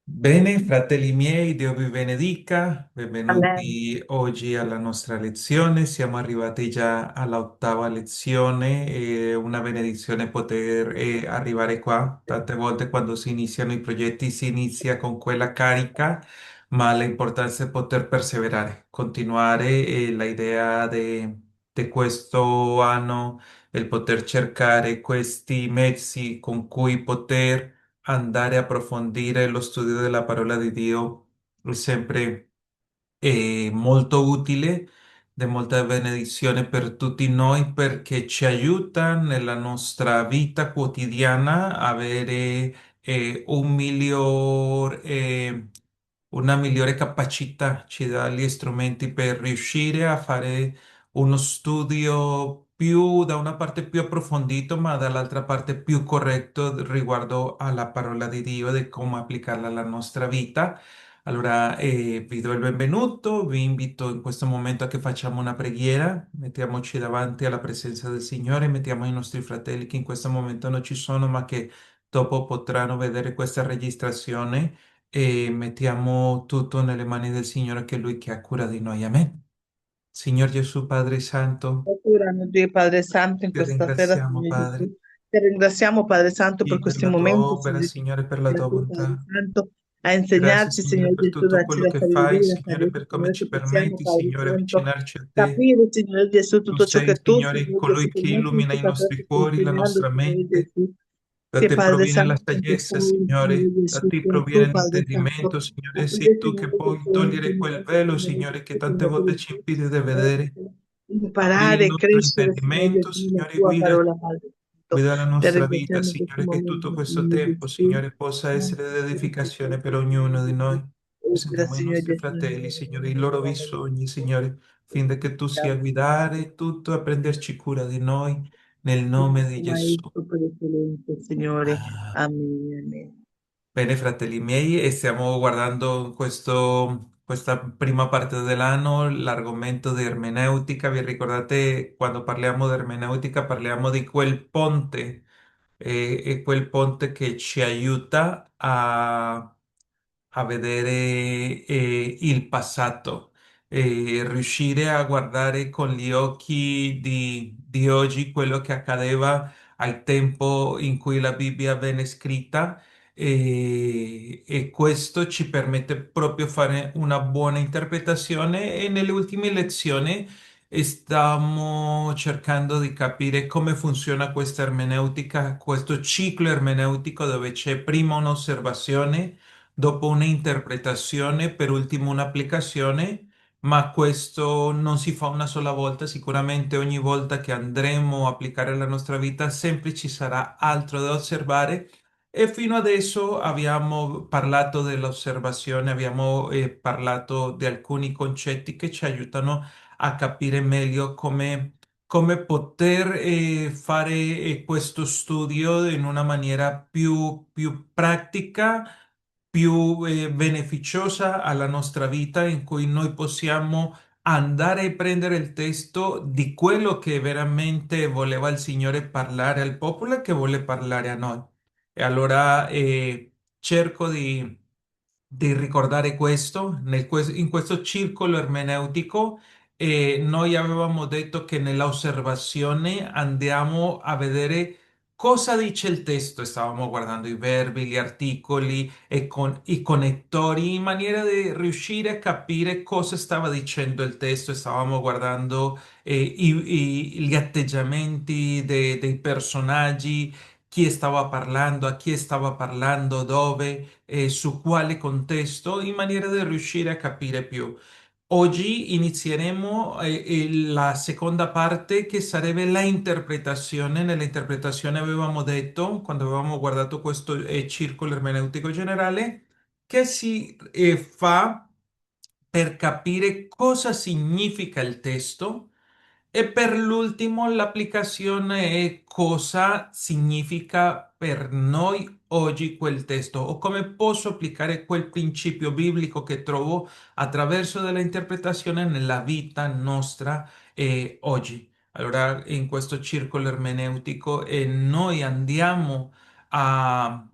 Bene, fratelli miei, Dio vi benedica, Amen. benvenuti oggi alla nostra lezione. Siamo arrivati già all'ottava lezione, è una benedizione poter arrivare qua. Tante volte quando si iniziano i progetti si inizia con quella carica, ma l'importanza è poter perseverare, continuare. La idea di questo anno è il poter cercare questi mezzi con cui poter andare a approfondire lo studio della parola di Dio è sempre molto utile, di molta benedizione per tutti noi perché ci aiuta nella nostra vita quotidiana a avere una migliore capacità, ci dà gli strumenti per riuscire a fare uno studio più da una parte più approfondito, ma dall'altra parte più corretto riguardo alla parola di Dio e di come applicarla alla nostra vita. Allora, vi do il benvenuto, vi invito in questo momento a che facciamo una preghiera, mettiamoci davanti alla presenza del Signore, mettiamo i nostri fratelli che in questo momento non ci sono, ma che dopo potranno vedere questa registrazione e mettiamo tutto nelle mani del Signore che è Lui che ha cura di noi. Amen. Signor Gesù, Padre Santo, Curano Dio Padre Santo in ti questa sera, ringraziamo, Signore Padre, Gesù. Ti ringraziamo, Padre Santo, per sì, per questi la tua momenti, opera, Signore Gesù. Signore, per la tua Grazie, Padre bontà. Santo, a Grazie, insegnarci, Signore, Signore per Gesù, tutto darci quello la che fai, sabiduria, la Signore, chiarezza, per come Signore, ci che possiamo, permetti, Padre Signore, Santo, avvicinarci a te. capire, Signore Gesù, Tu tutto ciò sei, che tu, Signore, Signore Gesù, colui che permetti illumina questi i nostri patrioti, stai cuori, la insegnando, nostra Signore mente. Gesù. Da Sì, te Padre proviene la Santo, in saggezza, questa ora, Signore Signore, da Gesù, te sei tu, proviene Padre l'intendimento, Santo, Signore. Sei affinché, tu che Signore puoi Gesù, togliere quel insegnarci, velo, Signore Signore, che Gesù, tante come volte ci Gesù, impide di vedere. Aprire i imparare e nostri crescere, Signore intendimento, Gesù, nella Signore, tua guida. parola, Padre Santo. Guida la Ti nostra vita, ringraziamo in questo Signore, che tutto momento, questo Signore tempo, Gesù. Signore, possa essere di Grazie, edificazione per Signore ognuno di noi. Gesù. Opera, Presentiamo i Signore nostri Gesù, nella fratelli, Signore, i loro bisogni, nostra Signore, fin da che tu sia a vita. guidare tutto, a prenderci cura di noi, nel nome di Grazie, Gesù. Maestro, per l'eccellenza, Signore. Ah. Amen. Amen. Bene, fratelli miei, e stiamo guardando questa prima parte dell'anno, l'argomento di ermeneutica. Vi ricordate quando parliamo di ermeneutica, parliamo di quel ponte, è quel ponte che ci aiuta a vedere il passato, riuscire a guardare con gli occhi di oggi quello che accadeva al tempo in cui la Bibbia venne scritta e questo ci permette proprio fare una buona interpretazione e nelle ultime lezioni stiamo cercando di capire come funziona questa ermeneutica, questo ciclo ermeneutico dove c'è prima un'osservazione, dopo un'interpretazione, per ultimo un'applicazione, ma questo non si fa una sola volta, sicuramente ogni volta che andremo a applicare la nostra vita sempre ci sarà altro da osservare e fino adesso abbiamo parlato dell'osservazione, abbiamo parlato di alcuni concetti che ci aiutano a capire meglio come poter fare questo studio in una maniera più pratica, più beneficiosa alla nostra vita, in cui noi possiamo andare a prendere il testo di quello che veramente voleva il Signore parlare al popolo e che vuole parlare a noi. E allora cerco di ricordare questo in questo circolo ermeneutico. Noi avevamo detto che nella osservazione andiamo a vedere cosa dice il testo. Stavamo guardando i verbi, gli articoli e con i connettori in maniera di riuscire a capire cosa stava dicendo il testo. Stavamo guardando gli atteggiamenti dei personaggi, chi stava parlando, a chi stava parlando, dove, su quale contesto, in maniera da riuscire a capire più. Oggi inizieremo la seconda parte che sarebbe la interpretazione. Nell'interpretazione avevamo detto, quando avevamo guardato questo circolo ermeneutico generale, che si fa per capire cosa significa il testo e per l'ultimo l'applicazione è cosa significa per noi oggi quel testo o come posso applicare quel principio biblico che trovo attraverso della interpretazione nella vita nostra oggi. Allora, in questo circolo ermeneutico noi andiamo a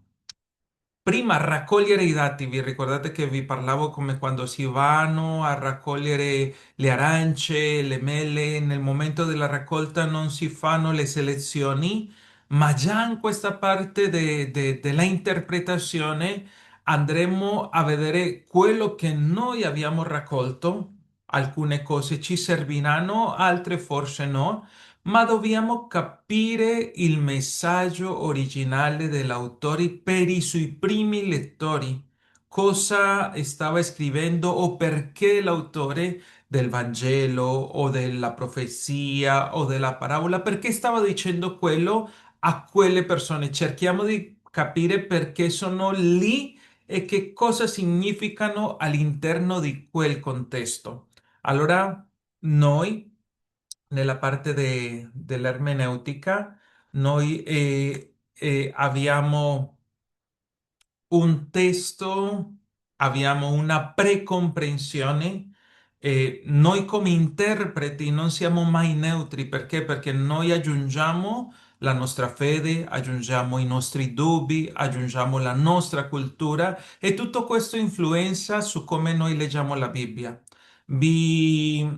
Prima, raccogliere i dati. Vi ricordate che vi parlavo come quando si vanno a raccogliere le arance, le mele, nel momento della raccolta non si fanno le selezioni, ma già in questa parte della interpretazione andremo a vedere quello che noi abbiamo raccolto. Alcune cose ci serviranno, altre forse no, ma dobbiamo capire il messaggio originale dell'autore per i suoi primi lettori. Cosa stava scrivendo o perché l'autore del Vangelo o della profezia o della parabola, perché stava dicendo quello a quelle persone. Cerchiamo di capire perché sono lì e che cosa significano all'interno di quel contesto. Allora, noi, nella parte dell'ermeneutica, noi abbiamo un testo, abbiamo una precomprensione e noi come interpreti non siamo mai neutri. Perché? Perché noi aggiungiamo la nostra fede, aggiungiamo i nostri dubbi, aggiungiamo la nostra cultura e tutto questo influenza su come noi leggiamo la Bibbia. Vi,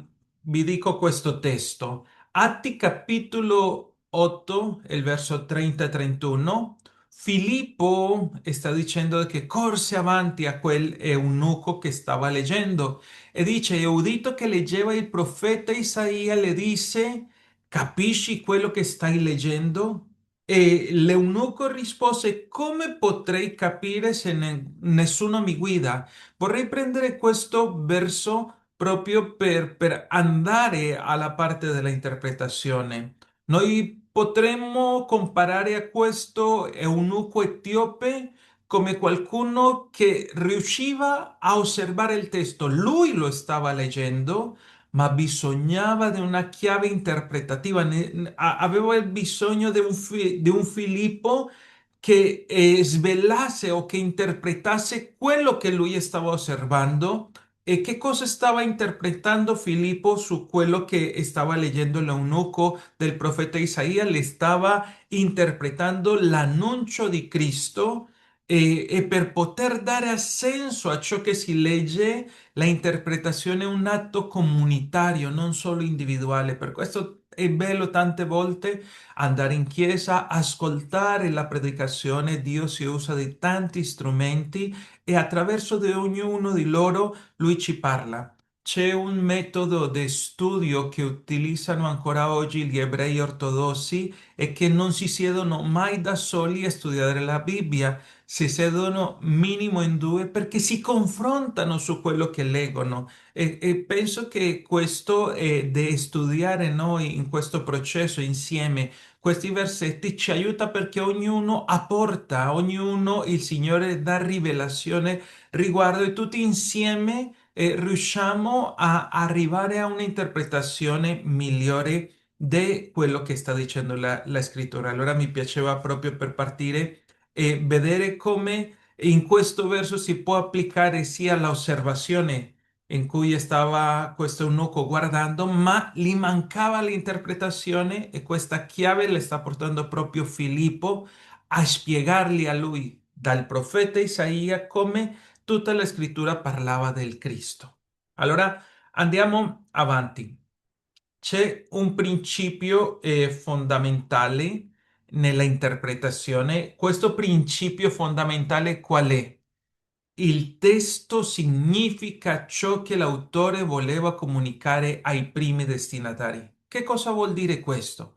vi dico questo testo. Atti capitolo 8, il verso 30 e 31. Filippo sta dicendo che corse avanti a quel eunuco che stava leggendo e dice, e udito che leggeva il profeta Isaia, le disse, capisci quello che stai leggendo? E l'eunuco rispose, come potrei capire se nessuno mi guida? Vorrei prendere questo verso proprio per andare alla parte della interpretazione. Noi potremmo comparare a questo eunuco etiope come qualcuno che riusciva a osservare il testo. Lui lo stava leggendo, ma bisognava di una chiave interpretativa. Aveva il bisogno di un Filippo che svelasse o che interpretasse quello che lui stava osservando e che cosa stava interpretando Filippo su quello che stava leggendo l'eunuco del profeta Isaia. Le stava interpretando l'annuncio di Cristo e per poter dare senso a ciò che si legge, la interpretazione è un atto comunitario, non solo individuale. Per questo è bello tante volte andare in chiesa, ascoltare la predicazione. Dio si usa di tanti strumenti e attraverso di ognuno di loro lui ci parla. C'è un metodo di studio che utilizzano ancora oggi gli ebrei ortodossi e che non si siedono mai da soli a studiare la Bibbia, si siedono minimo in due perché si confrontano su quello che leggono e penso che questo è di studiare noi in questo processo insieme. Questi versetti ci aiuta perché ognuno apporta, ognuno il Signore dà rivelazione riguardo e tutti insieme riusciamo a arrivare a un'interpretazione migliore di quello che sta dicendo la scrittura. Allora mi piaceva proprio per partire e vedere come in questo verso si può applicare sia l'osservazione in cui stava questo eunuco guardando, ma gli mancava l'interpretazione e questa chiave le sta portando proprio Filippo a spiegargli a lui dal profeta Isaia come tutta la scrittura parlava del Cristo. Allora andiamo avanti. C'è un principio fondamentale nella interpretazione. Questo principio fondamentale qual è? Il testo significa ciò che l'autore voleva comunicare ai primi destinatari. Che cosa vuol dire questo?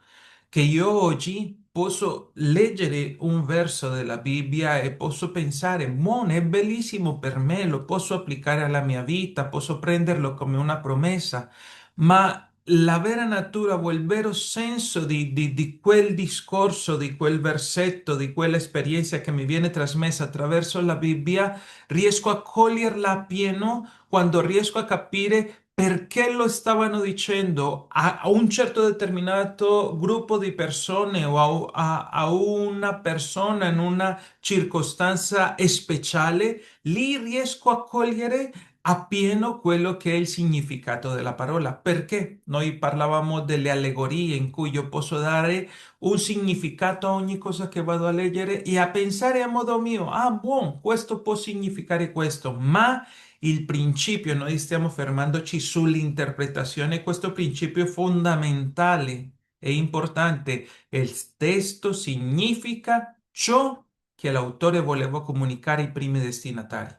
Che io oggi posso leggere un verso della Bibbia e posso pensare, buono, è bellissimo per me, lo posso applicare alla mia vita, posso prenderlo come una promessa, ma la vera natura o il vero senso di quel discorso, di quel versetto, di quell'esperienza che mi viene trasmessa attraverso la Bibbia, riesco a coglierla a pieno quando riesco a capire perché lo stavano dicendo a un certo determinato gruppo di persone o a una persona in una circostanza speciale. Lì riesco a cogliere appieno quello che è il significato della parola. Perché noi parlavamo delle allegorie in cui io posso dare un significato a ogni cosa che vado a leggere e a pensare a modo mio, ah, buon, questo può significare questo, ma il principio, noi stiamo fermandoci sull'interpretazione, questo principio è fondamentale e importante. Il testo significa ciò che l'autore voleva comunicare ai primi destinatari.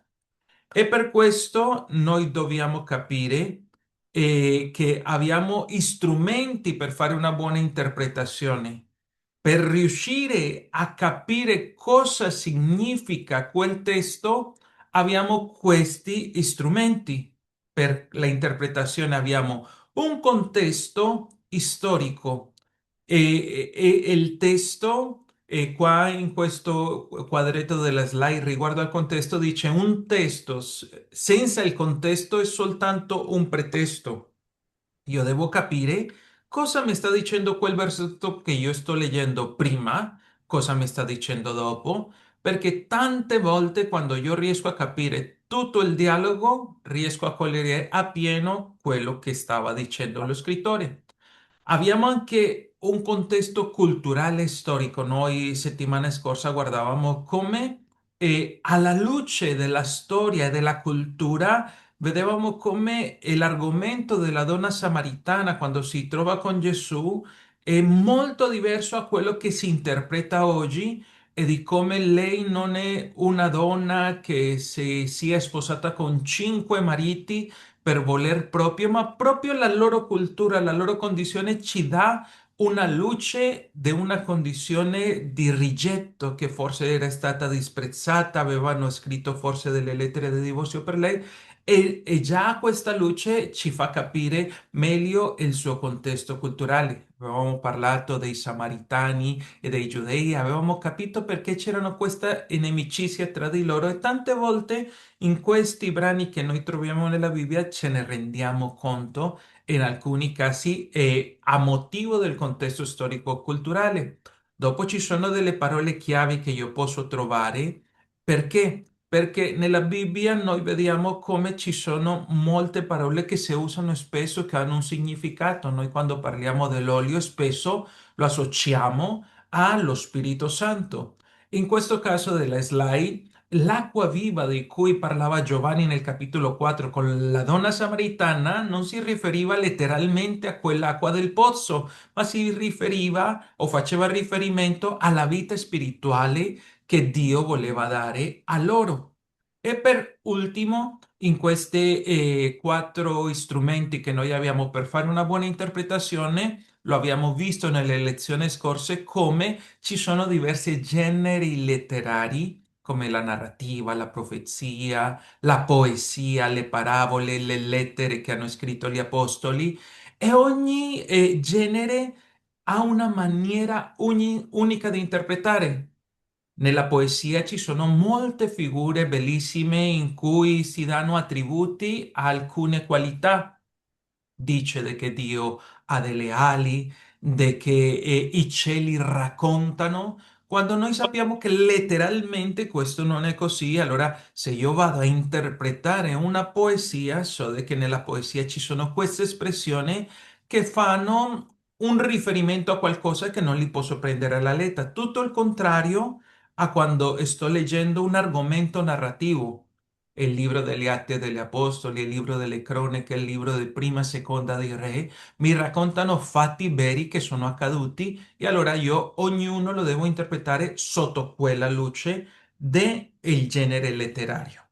E per questo noi dobbiamo capire che abbiamo strumenti per fare una buona interpretazione. Per riuscire a capire cosa significa quel testo, abbiamo questi strumenti. Per la interpretazione abbiamo un contesto storico e il testo, qua in questo quadretto della slide riguardo al contesto, dice un testo senza il contesto è soltanto un pretesto. Io devo capire cosa mi sta dicendo quel versetto che io sto leggendo prima, cosa mi sta dicendo dopo, perché tante volte quando io riesco a capire tutto il dialogo, riesco a cogliere appieno quello che stava dicendo lo scrittore. Abbiamo anche un contesto culturale e storico. Noi settimana scorsa guardavamo come alla luce della storia e della cultura vedevamo come l'argomento della donna samaritana quando si trova con Gesù è molto diverso a quello che si interpreta oggi e di come lei non è una donna che si è sposata con cinque mariti per voler proprio, ma proprio la loro cultura, la loro condizione ci dà una luce di una condizione di rigetto che forse era stata disprezzata, avevano scritto forse delle lettere di divorzio per lei e già questa luce ci fa capire meglio il suo contesto culturale. Avevamo parlato dei samaritani e dei giudei, avevamo capito perché c'erano questa inimicizia tra di loro e tante volte in questi brani che noi troviamo nella Bibbia ce ne rendiamo conto, in alcuni casi a motivo del contesto storico-culturale. Dopo ci sono delle parole chiavi che io posso trovare. Perché? Perché nella Bibbia noi vediamo come ci sono molte parole che si usano spesso che hanno un significato. Noi quando parliamo dell'olio spesso lo associamo allo Spirito Santo. In questo caso della slide, l'acqua viva di cui parlava Giovanni nel capitolo 4 con la donna samaritana non si riferiva letteralmente a quell'acqua del pozzo, ma si riferiva o faceva riferimento alla vita spirituale che Dio voleva dare a loro. E per ultimo, in questi quattro strumenti che noi abbiamo per fare una buona interpretazione, lo abbiamo visto nelle lezioni scorse, come ci sono diversi generi letterari, come la narrativa, la profezia, la poesia, le parabole, le lettere che hanno scritto gli apostoli, e ogni genere ha una maniera unica di interpretare. Nella poesia ci sono molte figure bellissime in cui si danno attributi a alcune qualità. Dice de che Dio ha delle ali, de che i cieli raccontano, quando noi sappiamo che letteralmente questo non è così. Allora se io vado a interpretare una poesia, so de che nella poesia ci sono queste espressioni che fanno un riferimento a qualcosa che non li posso prendere alla lettera. Tutto il contrario a quando sto leggendo un argomento narrativo. Il libro degli Atti degli Apostoli, il libro delle Cronache, il libro di Prima e Seconda dei Re, mi raccontano fatti veri che sono accaduti e allora io ognuno lo devo interpretare sotto quella luce del genere letterario.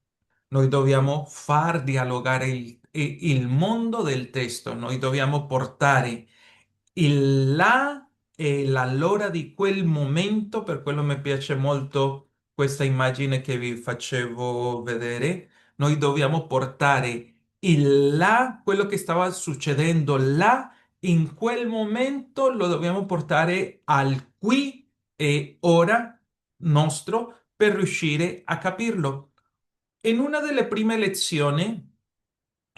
Noi dobbiamo far dialogare il mondo del testo, noi dobbiamo portare il là e l'allora di quel momento, per quello mi piace molto questa immagine che vi facevo vedere. Noi dobbiamo portare il là, quello che stava succedendo là, in quel momento lo dobbiamo portare al qui e ora nostro per riuscire a capirlo. In una delle prime lezioni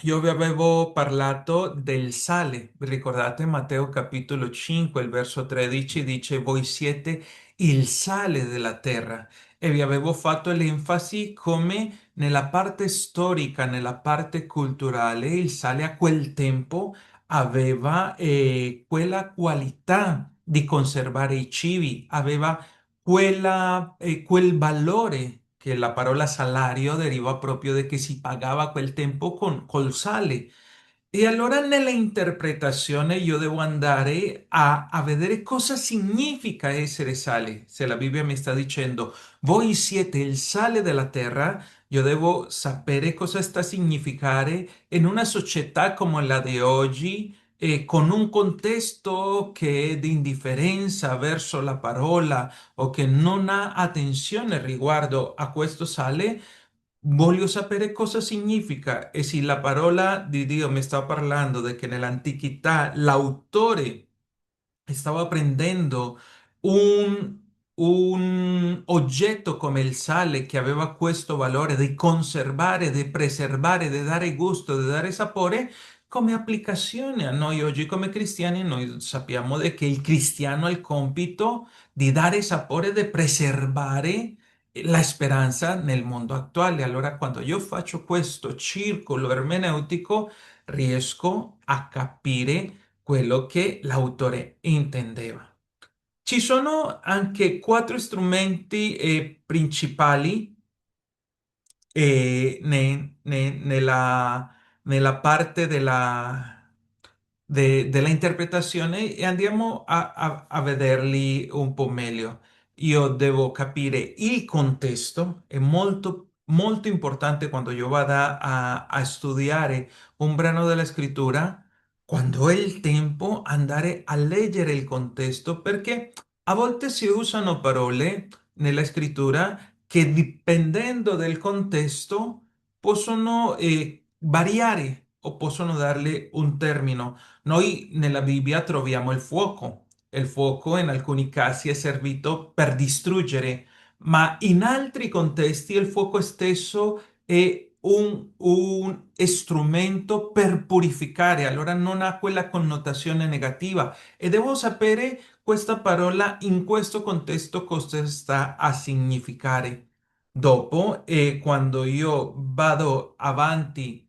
io vi avevo parlato del sale. Vi ricordate Matteo capitolo 5, il verso 13 dice, voi siete il sale della terra. e vi avevo fatto l'enfasi come nella parte storica, nella parte culturale, il sale a quel tempo aveva quella qualità di conservare i cibi, aveva quel valore che la parola salario deriva proprio da che si pagava a quel tempo col sale. E allora nella interpretazione io devo andare a vedere cosa significa essere sale. Se la Bibbia mi sta dicendo, voi siete il sale della terra, io devo sapere cosa sta a significare in una società come la di oggi, con un contesto che è di indifferenza verso la parola o che non ha attenzione riguardo a questo sale. Voglio sapere cosa significa e se la parola di Dio mi sta parlando di che nell'antichità l'autore stavo prendendo un, un oggetto come il sale che aveva questo valore di conservare, di preservare, di dare gusto, di dare sapore, come applicazione a noi oggi come cristiani, noi sappiamo che il cristiano ha il compito di dare sapore, di preservare la speranza nel mondo attuale. Allora, quando io faccio questo circolo ermeneutico, riesco a capire quello che l'autore intendeva. Ci sono anche quattro strumenti principali nella parte della interpretazione e andiamo a vederli un po' meglio. Io devo capire il contesto, è molto, molto importante quando io vada a studiare un brano della scrittura, quando è il tempo andare a leggere il contesto, perché a volte si usano parole nella scrittura che dipendendo del contesto possono variare o possono darle un termine. Noi nella Bibbia troviamo il fuoco. Il fuoco in alcuni casi è servito per distruggere, ma in altri contesti il fuoco stesso è un strumento per purificare, allora non ha quella connotazione negativa e devo sapere questa parola in questo contesto cosa sta a significare. Dopo, quando io vado avanti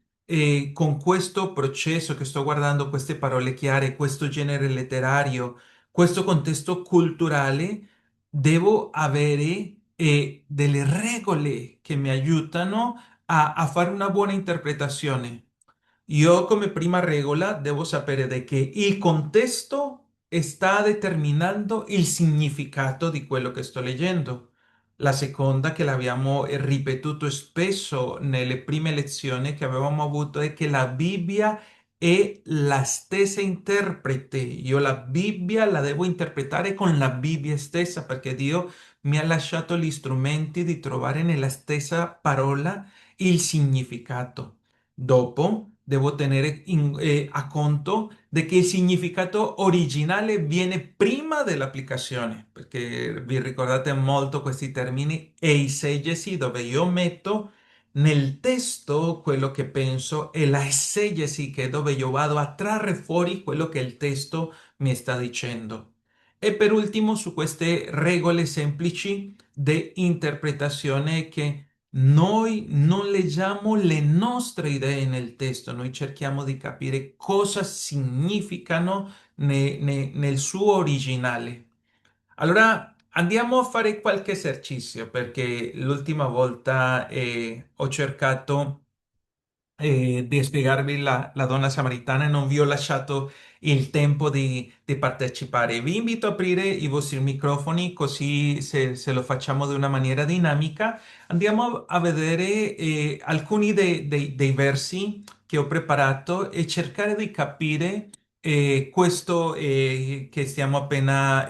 con questo processo che sto guardando, queste parole chiare, questo genere letterario, questo contesto culturale, devo avere delle regole che mi aiutano a fare una buona interpretazione. Io come prima regola devo sapere di che il contesto sta determinando il significato di quello che sto leggendo. La seconda, che l'abbiamo ripetuto spesso nelle prime lezioni che avevamo avuto, è che la Bibbia è la stessa interprete. Io la Bibbia la devo interpretare con la Bibbia stessa perché Dio mi ha lasciato gli strumenti di trovare nella stessa parola il significato. Dopo, devo tenere a conto di che il significato originale viene prima dell'applicazione, perché vi ricordate molto questi termini eisegesi, dove io metto nel testo quello che penso e la esegesi, che è dove io vado a trarre fuori quello che il testo mi sta dicendo. E per ultimo, su queste regole semplici di interpretazione che noi non leggiamo le nostre idee nel testo, noi cerchiamo di capire cosa significano nel suo originale. Allora andiamo a fare qualche esercizio perché l'ultima volta ho cercato di spiegarvi la donna samaritana e non vi ho lasciato il tempo di partecipare. Vi invito a aprire i vostri microfoni così se lo facciamo di una maniera dinamica. Andiamo a vedere alcuni dei versi che ho preparato e cercare di capire questo che stiamo appena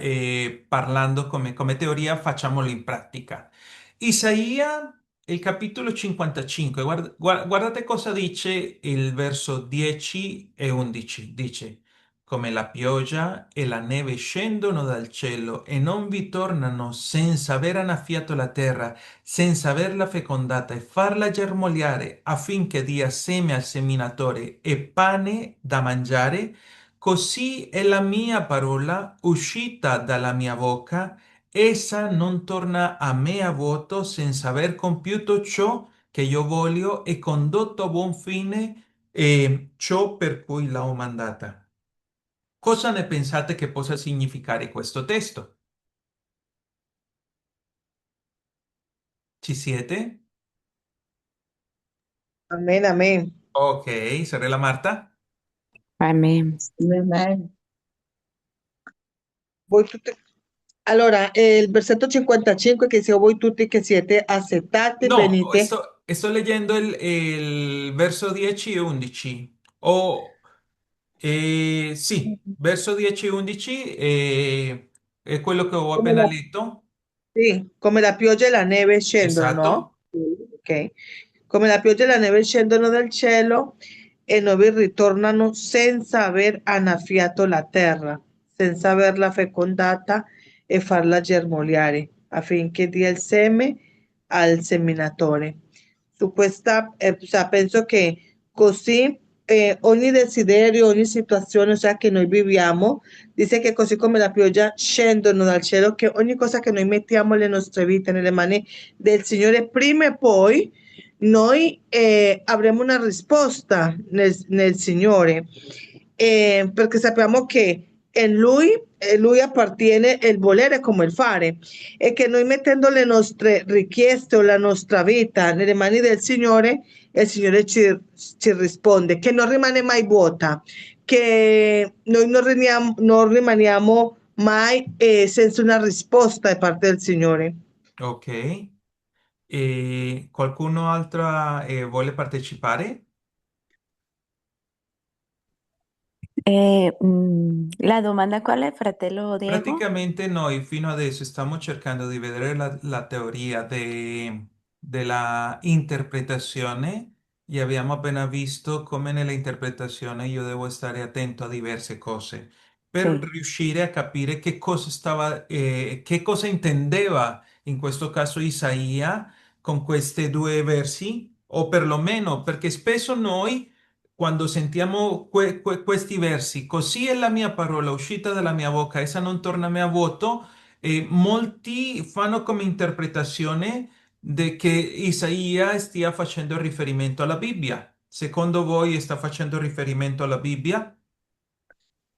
parlando come teoria, facciamolo in pratica. Isaia il capitolo 55, guardate cosa dice il verso 10 e 11. Dice, come la pioggia e la neve scendono dal cielo e non vi tornano senza aver annaffiato la terra, senza averla fecondata e farla germogliare affinché dia seme al seminatore e pane da mangiare, così è la mia parola uscita dalla mia bocca. essa non torna a me a vuoto senza aver compiuto ciò che io voglio e condotto a buon fine ciò per cui l'ho mandata. Cosa ne pensate che possa significare questo testo? Ci siete? Amén, amén. Ok, sorella Marta. Amén. Amen. Voi tutti... Allora, il versetto 55 che dice voi tutti che siete accettati, No, venite. sto leggendo il verso 10 e 11. O, sì, verso 10 e 11 è quello che ho Come appena la, letto. sì, come la pioggia e la neve scendono, Esatto. no? Sì. Ok. Come la pioggia e la neve scendono dal cielo e non vi ritornano senza aver annaffiato la terra, senza averla fecondata e farla germogliare, affinché dia il seme al seminatore. Su questa, o sea, penso che così ogni desiderio, ogni situazione, o sea, che noi viviamo, dice che così come la pioggia scendono dal cielo, che ogni cosa che noi mettiamo nelle nostre vite, nelle mani del Signore, prima e poi noi avremo una risposta nel Signore, perché sappiamo che Lui appartiene il volere come il fare e che noi mettendo le nostre richieste o la nostra vita nelle mani del Signore, il Signore ci risponde, che non rimane mai vuota, che noi non rimaniamo mai senza una risposta da parte del Signore. Ok. E qualcuno altro vuole partecipare? La domanda qual è, fratello Diego? Praticamente noi fino adesso stiamo cercando di vedere la teoria della interpretazione e abbiamo appena visto come nella interpretazione io devo stare attento a diverse cose per Sì, riuscire a capire che cosa intendeva in questo caso Isaia con questi due versi, o perlomeno perché spesso noi quando sentiamo questi versi, così è la mia parola uscita dalla mia bocca, essa non torna a me a vuoto, molti fanno come interpretazione di che Isaia stia facendo riferimento alla Bibbia. Secondo voi sta facendo riferimento alla Bibbia?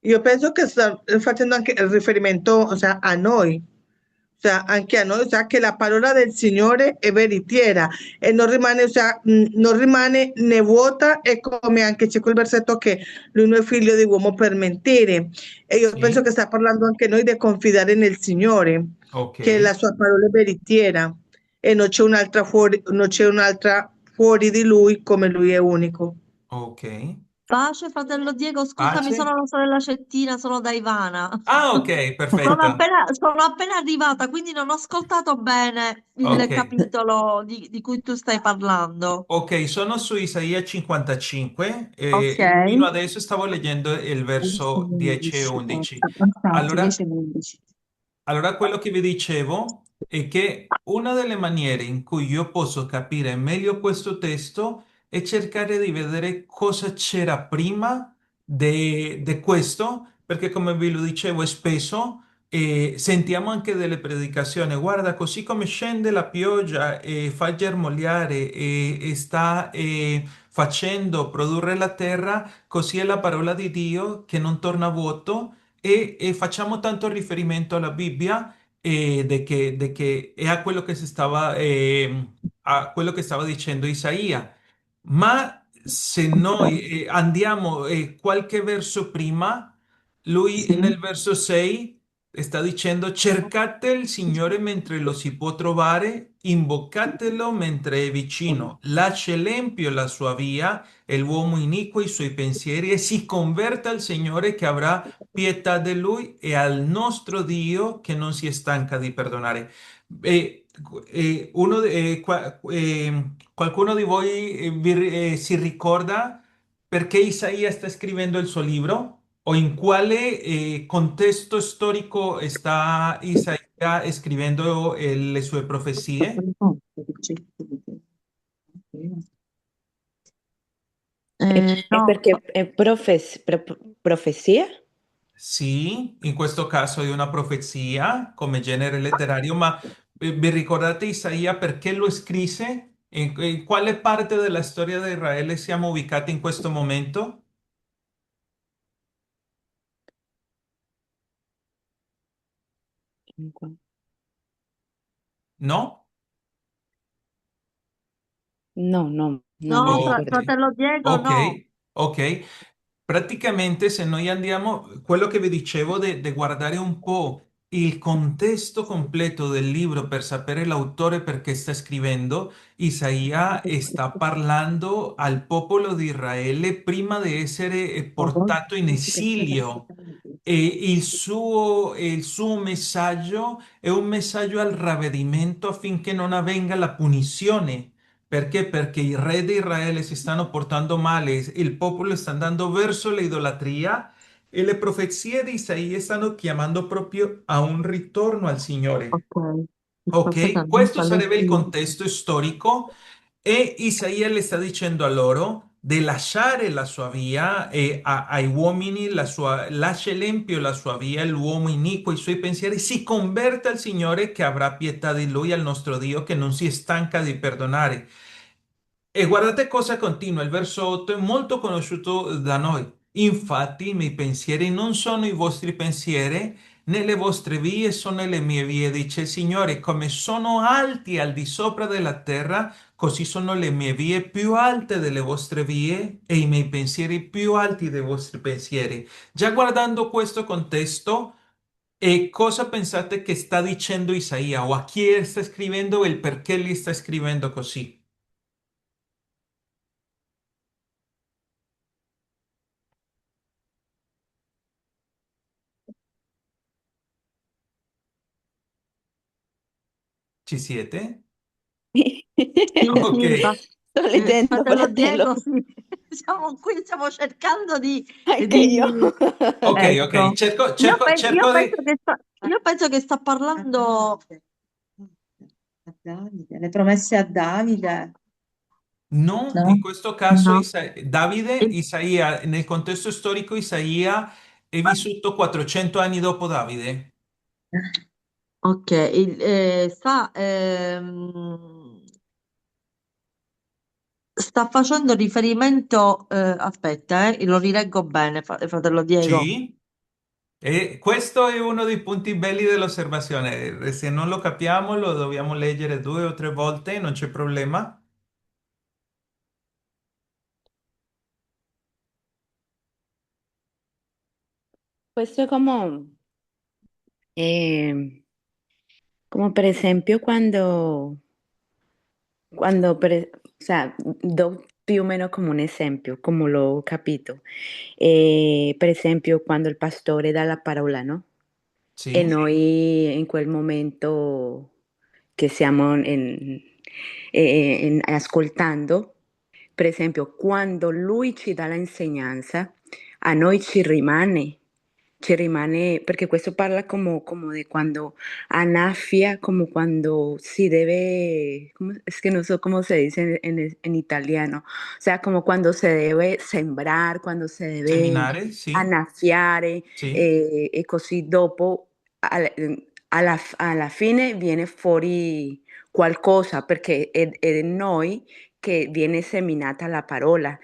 Io penso che sta facendo anche il riferimento, o sea, a noi, o sea, anche a noi, o sea, che la parola del Signore è veritiera e non rimane, o sea, non rimane né vuota e come anche c'è quel versetto che lui non è figlio di uomo per mentire. E io penso Sì, che sta parlando anche noi di confidare nel Signore, ok, che la sua parola è veritiera e non c'è un'altra fuori, non c'è un'altra fuori di lui come lui è unico. ok. Pace, fratello Diego, scusami, Pace? sono la sorella Cettina, sono da Ivana. Ah, ok, Sono perfetto. sono appena arrivata, quindi non ho ascoltato bene il Ok. capitolo di cui tu stai parlando. Ok, sono su Isaia 55 Ok. e fino adesso stavo leggendo il verso 10 e 11. Allora, 10-11. allora, quello che vi dicevo è che una delle maniere in cui io posso capire meglio questo testo è cercare di vedere cosa c'era prima di questo, perché come vi lo dicevo spesso, sentiamo anche delle predicazioni, guarda, così come scende la pioggia e fa germogliare e sta facendo produrre la terra, così è la parola di Dio che non torna vuoto e facciamo tanto riferimento alla Bibbia de che è a quello che a quello che stava dicendo Isaia. Ma se noi andiamo qualche verso prima, lui Sì. nel verso 6 sta dicendo cercate il Signore mentre lo si può trovare, invocatelo mentre è vicino, lascia l'empio la sua via e l'uomo iniquo i suoi pensieri e si converta al Signore che avrà pietà di lui e al nostro Dio che non si stanca di perdonare. E, qualcuno di voi si ricorda perché Isaia sta scrivendo il suo libro o in quale contesto storico sta Isaia scrivendo le sue profezie? È No, perché è profezia? Sì, in questo caso è una profezia come genere letterario, ma vi ricordate Isaia perché lo scrisse? In quale parte della storia di Israele siamo ubicati in questo momento? No? No, no, no mi No, Ok, ricordo. fratello Diego, ok, no. ok. Praticamente se noi andiamo, quello che vi dicevo di guardare un po' il contesto completo del libro per sapere l'autore perché sta scrivendo, Isaia sta parlando al popolo di Israele prima di essere portato in esilio. E il suo messaggio è un messaggio al ravvedimento affinché non avvenga la punizione. Perché? Perché i re di Israele si stanno portando male, il popolo sta andando verso l'idolatria e le profezie di Isaia stanno chiamando proprio a un ritorno al Signore. Ok, mi sta Ok, facendo questo un sarebbe il leggero. contesto storico e Isaia le sta dicendo a loro di lasciare la sua via e ai uomini lascia l'empio la sua via, l'uomo iniquo i suoi pensieri, si converte al Signore che avrà pietà di lui, al nostro Dio che non si stanca di perdonare. E guardate cosa continua, il verso 8 è molto conosciuto da noi. Infatti i miei pensieri non sono i vostri pensieri, né le vostre vie sono le mie vie, dice il Signore, come sono alti al di sopra della terra, così sono le mie vie più alte delle vostre vie e i miei pensieri più alti dei vostri pensieri. Già guardando questo contesto, e cosa pensate che sta dicendo Isaia o a chi sta scrivendo e il perché gli sta scrivendo così? Ci siete? Sì, Ok, sì, Sto leggendo, fratello fratello, Diego, sì. Siamo qui, stiamo cercando anche io. di... ok, ok. Ecco. Io Cerco di... penso che sta parlando... A Davide, le promesse a Davide, No, in no? questo caso No. Davide, Il- Isaia, nel contesto storico Isaia è vissuto 400 anni dopo Davide. Ok, sta facendo riferimento, aspetta, lo rileggo bene, fratello Diego. Sì, e questo è uno dei punti belli dell'osservazione. Se non lo capiamo, lo dobbiamo leggere 2 o 3 volte, non c'è problema. Questo è como por ejemplo o sea, do più o meno come un esempio, come l'ho capito. Per esempio, quando il pastore dà la parola, no? E Sí, noi in quel momento che siamo ascoltando, per esempio, quando lui ci dà l'insegnanza, a noi ci rimane, perché questo parla como de cuando anafia, como cuando si debe, es que no sé cómo se dice en italiano, o sea, como cuando se debe sembrar, quando se deve seminare, sì, annaffiare, sì, e così dopo alla fine viene fuori qualcosa, perché è noi che viene seminata la parola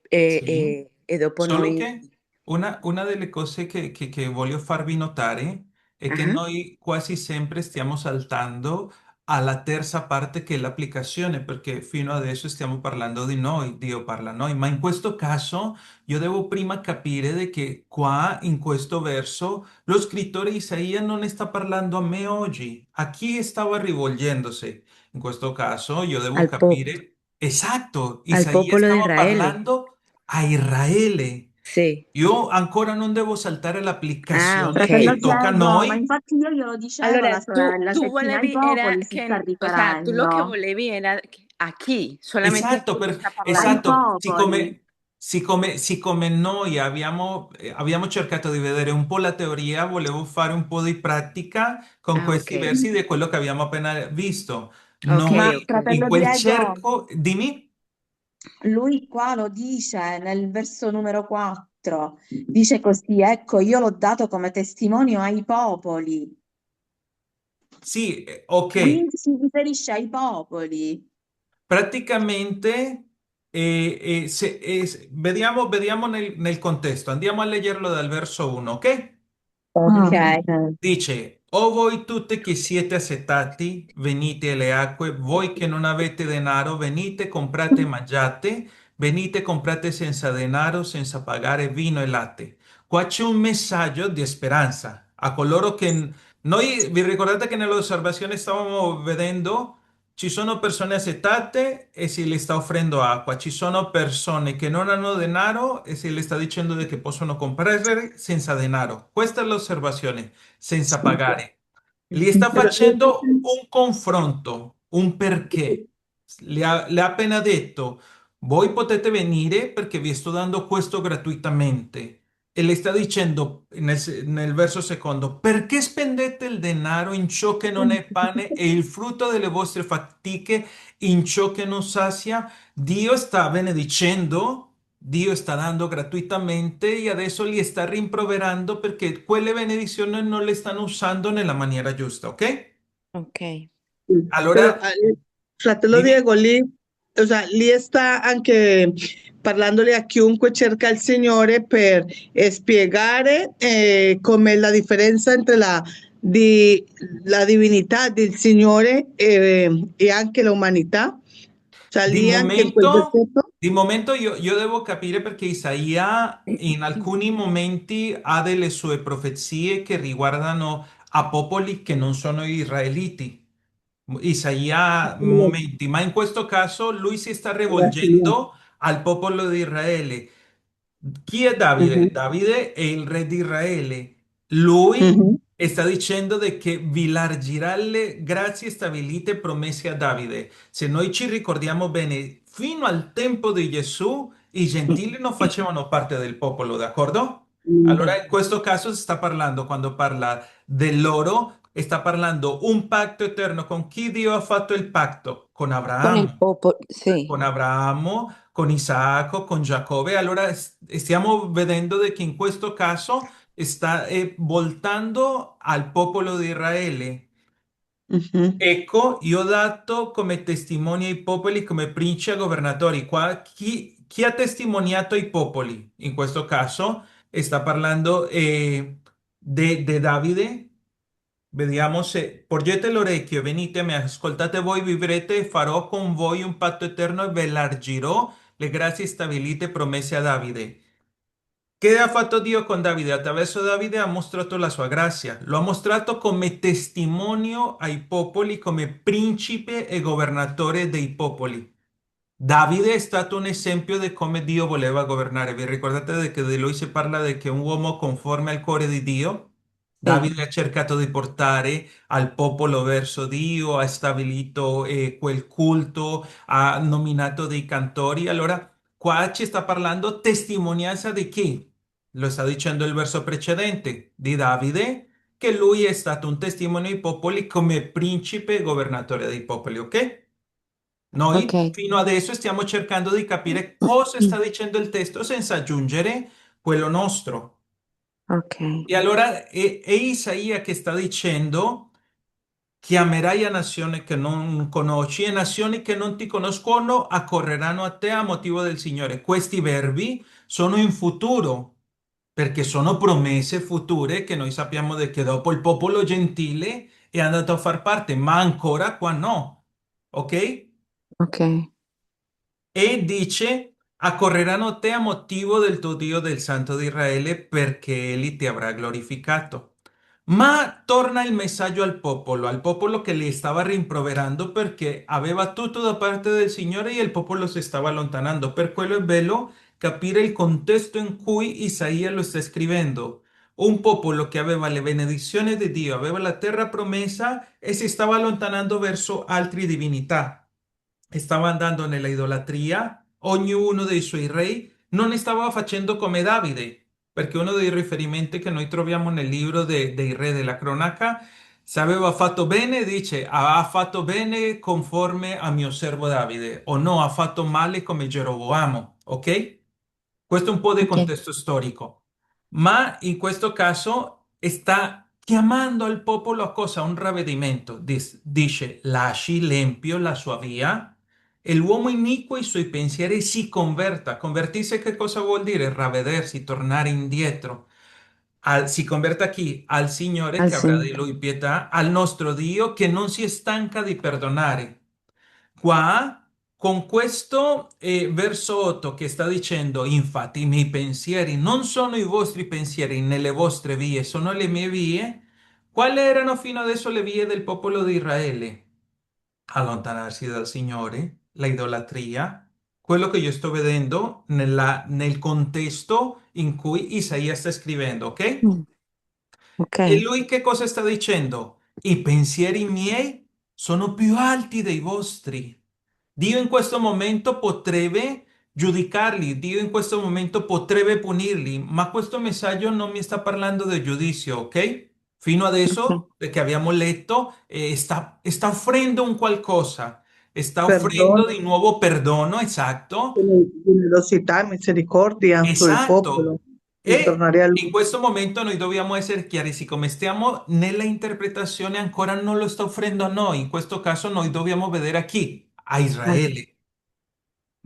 sì. e dopo Solo noi... che una delle cose che voglio farvi notare è che Ah, noi quasi sempre stiamo saltando alla terza parte che è l'applicazione, perché fino adesso stiamo parlando di noi, Dio parla a noi, ma in questo caso io devo prima capire di che qua in questo verso lo scrittore Isaia non sta parlando a me oggi, a chi stava rivolgendosi. In questo caso io devo al, pop- capire, esatto, al Isaia popolo de stava Israele. parlando a Israele. Sì. Io ancora non devo saltare Ah, l'applicazione Fratello che ok. tocca a Diego, ma noi. infatti io glielo dicevo Allora, la tu settina ai volevi, era popoli si sta che, o sea, tu lo que riferendo. volevi era a chi, solamente a Esatto, chi sta Ai parlando. esatto. popoli. Siccome noi abbiamo cercato di vedere un po' la teoria, volevo fare un po' di pratica con Ah, questi ok. versi di quello che abbiamo appena visto. Ok, Ma Noi ok. in fratello quel Diego, cerco, dimmi. Lui qua lo dice nel verso numero 4. 4 dice così, ecco, io l'ho dato come testimonio ai popoli, Sì, ok. quindi si riferisce ai popoli. Praticamente, vediamo nel contesto, andiamo a leggerlo dal verso 1, ok? Ok. Dice, o voi tutti che siete assetati, venite alle acque, voi che non avete denaro, venite, comprate e mangiate, venite, comprate senza denaro, senza pagare vino e latte. Qua c'è un messaggio di speranza a coloro che... Noi, vi ricordate che nell'osservazione stavamo vedendo, ci sono persone assetate e si le sta offrendo acqua, ci sono persone che non hanno denaro e si le sta dicendo di che possono comprare senza denaro. Questa è l'osservazione senza pagare. Gli sta Pero, facendo un confronto, un perché. Le ha appena detto, voi potete venire perché vi sto dando questo gratuitamente. E le sta dicendo nel verso secondo, perché spendete il denaro in ciò che non è pane e il frutto delle vostre fatiche in ciò che non sazia? Dio sta benedicendo. Dio sta dando gratuitamente e adesso li sta rimproverando perché quelle benedizioni non le stanno usando nella maniera giusta, ¿ok? Ok. però, Allora, fratello dimmi, Diego, lì sta anche parlandole a chiunque cerca il Signore per spiegare come la differenza entre la divinità del Signore e anche l'umanità. Cioè, di lì anche in quel momento, versetto. di momento io devo capire perché Isaia in alcuni momenti ha delle sue profezie che riguardano a popoli che non sono israeliti. Isaia momenti, ma in questo caso lui si sta rivolgendo al popolo di Israele. Chi è Davide? Ujú, Davide è il re di Israele. Lui ujú, sta dicendo di che vi largirà le grazie stabilite promesse a Davide. Se noi ci ricordiamo bene, fino al tempo di Gesù, i gentili non facevano parte del popolo, d'accordo? Allora, in questo caso si sta parlando, quando parla dell'oro, sta parlando un patto eterno con chi Dio ha fatto il patto? Con Con il Abramo, popolo, sì, con Abramo, con Isacco, con Giacobbe. Allora stiamo vedendo che in questo caso sta voltando al popolo di Israele. ujú. Ecco, io ho dato come testimoni ai popoli, come principi e governatori. Qua, chi ha testimoniato ai popoli? In questo caso sta parlando di Davide. Vediamo se porgete l'orecchio, venitemi, ascoltate voi, vivrete e farò con voi un patto eterno e ve largirò le grazie stabilite promesse a Davide. Che ha fatto Dio con Davide? Attraverso Davide ha mostrato la sua grazia, lo ha mostrato come testimonio ai popoli, come principe e governatore dei popoli. Davide è stato un esempio di come Dio voleva governare. Vi ricordate che di lui si parla di che è un uomo conforme al cuore di Dio? sì, Davide ha cercato di portare al popolo verso Dio, ha stabilito quel culto, ha nominato dei cantori. Allora, qua ci sta parlando testimonianza di chi? Lo sta dicendo il verso precedente, di Davide, che lui è stato un testimone ai popoli come principe e governatore dei popoli, ok? ok, Noi fino adesso stiamo cercando di capire cosa sta dicendo il testo senza aggiungere quello nostro. ok, E allora è Isaia che sta dicendo, chiamerai a nazioni che non conosci e nazioni che non ti conoscono accorreranno a te a motivo del Signore. Questi verbi sono in futuro, perché sono promesse future che noi sappiamo che dopo il popolo gentile è andato a far parte, ma ancora qua no. Ok? ok, E dice, accorreranno a te a motivo del tuo Dio del Santo di Israele perché egli ti avrà glorificato. Ma torna il messaggio al popolo che li stava rimproverando perché aveva tutto da parte del Signore e il popolo si stava allontanando. Per quello è bello capire il contesto in cui Isaia lo sta scrivendo. Un popolo che aveva le benedizioni di Dio, aveva la terra promessa e si stava allontanando verso altre divinità, stava andando nella idolatria, ognuno dei suoi re non stava facendo come Davide, perché uno dei riferimenti che noi troviamo nel libro dei re della cronaca, se aveva fatto bene, dice, ha fatto bene conforme a mio servo Davide, o no, ha fatto male come Geroboamo, ok? Questo è un po' di Ok, contesto storico, ma in questo caso sta chiamando al popolo a cosa? A un ravvedimento. Dice, lasci l'empio la sua via e l'uomo iniquo i suoi pensieri si converta. Convertirsi che cosa vuol dire? Ravvedersi, tornare indietro. Si converta a chi? Al Signore al che avrà di Signore. lui pietà, al nostro Dio che non si stanca di perdonare. Qua, con questo verso 8 che sta dicendo, infatti i miei pensieri non sono i vostri pensieri nelle vostre vie, sono le mie vie. Quali erano fino adesso le vie del popolo di Israele? Allontanarsi dal Signore, la idolatria, quello che io sto vedendo nel contesto in cui Isaia sta scrivendo, ok? Mm, ok, E lui che cosa sta dicendo? I pensieri miei sono più alti dei vostri. Dio in questo momento potrebbe giudicarli, Dio in questo momento potrebbe punirli, ma questo messaggio non mi sta parlando di giudizio, ok? Fino ok, adesso, che abbiamo letto, sta offrendo un qualcosa, sta offrendo Perdono, di nuovo perdono, esatto. generosità e misericordia per il Esatto. popolo. E Ritornare a in lui. questo momento noi dobbiamo essere chiari, siccome stiamo nella interpretazione ancora non lo sta offrendo a noi, in questo caso noi dobbiamo vedere a chi? A ok, Israele.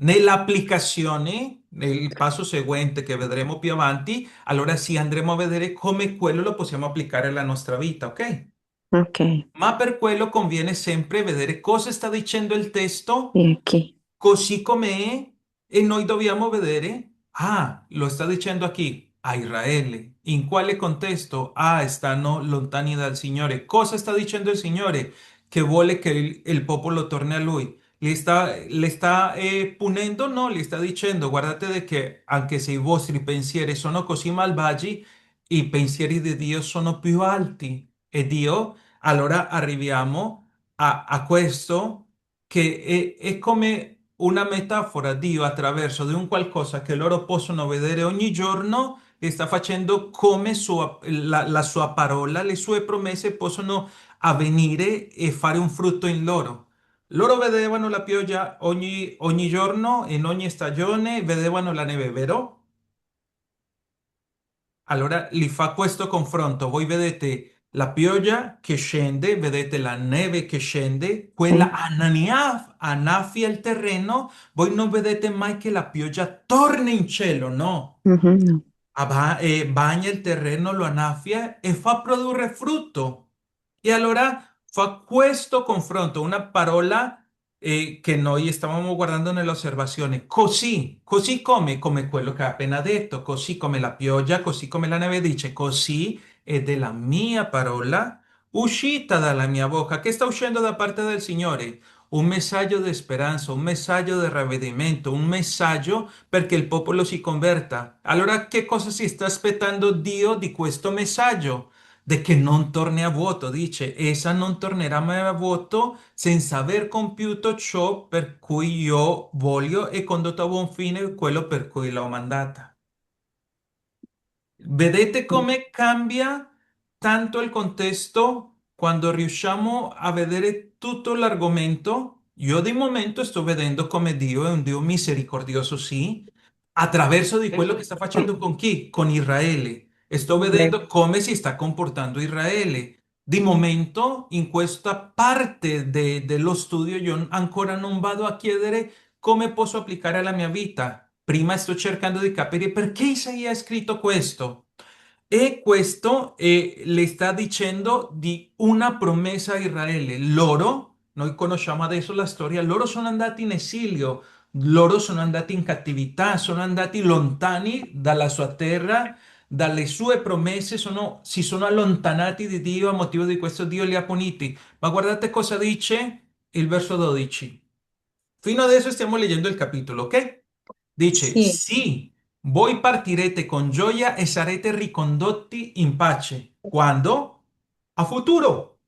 Nell'applicazione, nel passo seguente che vedremo più avanti, allora sì andremo a vedere come quello lo possiamo applicare alla nostra vita, ok? ok. Ma per quello conviene sempre vedere cosa sta dicendo il testo E aquí. così com'è e noi dobbiamo vedere, ah, lo sta dicendo a chi? A Israele. In quale contesto? Ah, stanno lontani dal Signore. Cosa sta dicendo il Signore? Che vuole che il popolo torni a Lui. Le sta punendo? No, le sta dicendo, guardate de che anche se i vostri pensieri sono così malvagi, i pensieri di Dio sono più alti. E Dio, allora arriviamo a questo che è come una metafora, Dio attraverso di un qualcosa che loro possono vedere ogni giorno, sta facendo come la sua parola, le sue promesse possono avvenire e fare un frutto in loro. Loro vedevano la pioggia ogni giorno, in ogni stagione, vedevano la neve, vero? Allora li fa questo confronto. Voi vedete la pioggia che scende, vedete la neve che scende, quella Sí. annaffia il terreno, voi non vedete mai che la pioggia torna in cielo, no? Ujú, no. Bagna il terreno, lo annaffia e fa produrre frutto. E allora fa questo confronto, una parola che noi stavamo guardando nell'osservazione, così come quello che ha appena detto, così come la pioggia, così come la neve dice, così è della mia parola uscita dalla mia bocca, che sta uscendo da parte del Signore. Un messaggio di speranza, un messaggio di ravvedimento, un messaggio perché il popolo si converta. Allora, che cosa si sta aspettando Dio di questo messaggio? Di che non torni a vuoto, dice, essa non tornerà mai a vuoto senza aver compiuto ciò per cui io voglio e condotto a buon fine quello per cui l'ho mandata. Vedete come cambia tanto il contesto quando riusciamo a vedere tutto l'argomento? Io di momento sto vedendo come Dio è un Dio misericordioso, sì, attraverso di quello che sta facendo con chi? Con Israele. E sto vedendo come si sta comportando Israele. Di momento, in questa parte dello studio, io ancora non vado a chiedere come posso applicare alla mia vita. Prima sto cercando di capire perché Isaia ha scritto questo. E questo le sta dicendo di una promessa a Israele. Loro, noi conosciamo adesso la storia, loro sono andati in esilio, loro sono andati in cattività, sono andati lontani dalla sua terra, dalle sue promesse, si sono allontanati di Dio, a motivo di questo Dio li ha puniti. Ma guardate cosa dice il verso 12. Fino adesso stiamo leggendo il capitolo, ok? Dice, Sì, sì, voi partirete con gioia e sarete ricondotti in pace. Quando? A futuro.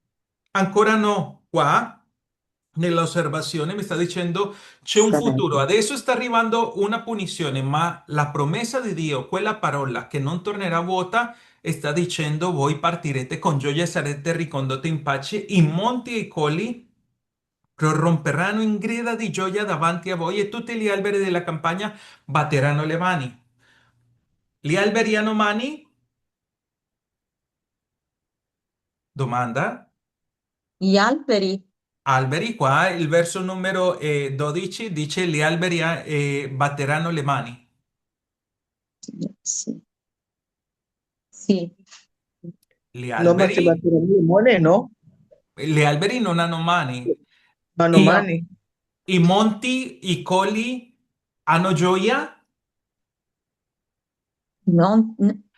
Ancora no. Qua, nell'osservazione, mi sta dicendo c'è un futuro. Sarebbe. Adesso sta arrivando una punizione, ma la promessa di Dio, quella parola che non tornerà vuota, sta dicendo voi partirete con gioia e sarete ricondotti in pace. I monti e i colli proromperanno in grida di gioia davanti a voi e tutti gli alberi della campagna batteranno le mani. Gli alberi hanno mani? Domanda. Gli alberi? Alberi, qua il verso numero 12 dice gli alberi batteranno le mani. Sì. Sì. Gli No, ma se alberi, battere il limone, no? gli alberi non hanno mani. Mano I, No, mani. i monti, i colli hanno gioia?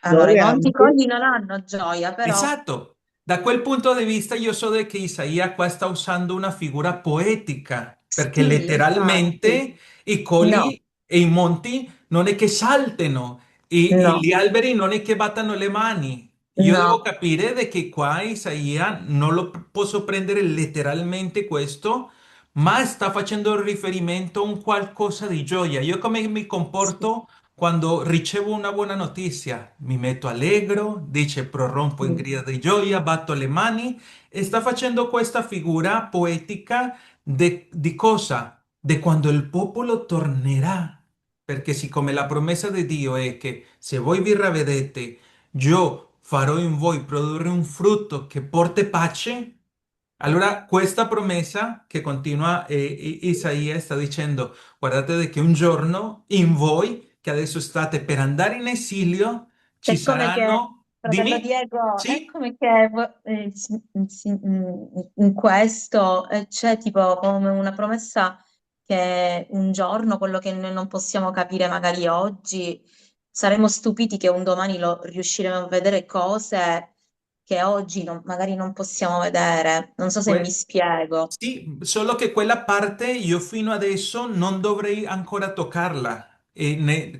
allora i Dove monti anche? colli non hanno gioia, però Esatto. Da quel punto di vista io so che Isaia qua sta usando una figura poetica, perché sì, infatti. letteralmente i No, colli e i monti non è che saltino, no, gli alberi non è che battano le mani. Io devo no. capire che qua Isaia non lo posso prendere letteralmente questo, ma sta facendo riferimento a un qualcosa di gioia. Io come mi Sì, comporto? Quando ricevo una buona notizia, mi metto allegro, dice prorompo in sì, grida di gioia, batto le mani e sta facendo questa figura poetica di cosa? Di quando il popolo tornerà. Perché siccome la promessa di Dio è che se voi vi ravvedete, io farò in voi produrre un frutto che porte pace, allora questa promessa che continua Isaia sta dicendo, guardate che un giorno in voi, che adesso state per andare in esilio, ci è come che, saranno, fratello dimmi, Diego, è sì, come che in questo c'è tipo come una promessa che un giorno, quello che noi non possiamo capire magari oggi, saremo stupiti che un domani lo riusciremo a vedere cose che oggi magari non possiamo vedere. Non so se mi que- spiego. sì, solo che quella parte io fino adesso non dovrei ancora toccarla,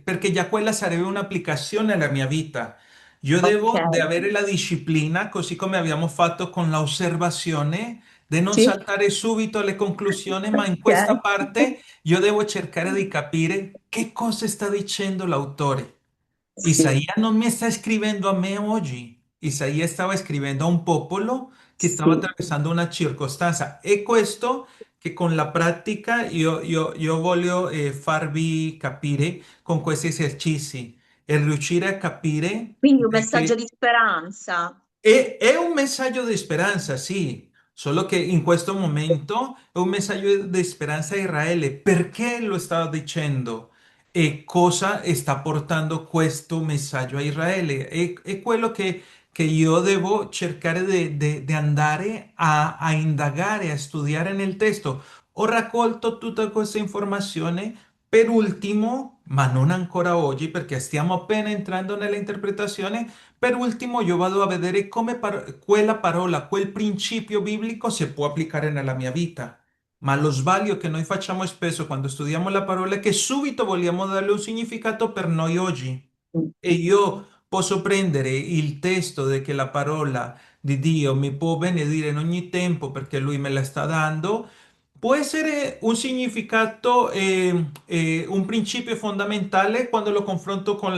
perché già quella sarebbe un'applicazione alla mia vita. Io Ok. devo di avere la disciplina, così come abbiamo fatto con l'osservazione, di non Sì. saltare subito alle conclusioni, ma in questa Ok. parte io devo cercare di capire che cosa sta dicendo l'autore. Sì, Isaia non mi sta scrivendo a me oggi, Isaia stava scrivendo a un popolo che stava sì. attraversando una circostanza. E questo che con la pratica io voglio farvi capire con questi esercizi e riuscire a capire Quindi un de messaggio che di speranza. è un messaggio di speranza, sì, solo che in questo momento è un messaggio di speranza a Israele. Perché lo stava dicendo? E cosa sta portando questo messaggio a Israele? È quello che io devo cercare di andare a indagare, a studiare nel testo. Ho raccolto tutta questa informazione per ultimo, ma non ancora oggi, perché stiamo appena entrando nella interpretazione. Per ultimo, io vado a vedere come quella parola, quel principio biblico si può applicare nella mia vita. Ma lo sbaglio che noi facciamo spesso quando studiamo la parola è che subito vogliamo darle un significato per noi oggi. E io posso prendere il testo di che la parola di Dio mi può benedire in ogni tempo perché Lui me la sta dando. Può essere un significato, un principio fondamentale quando lo confronto con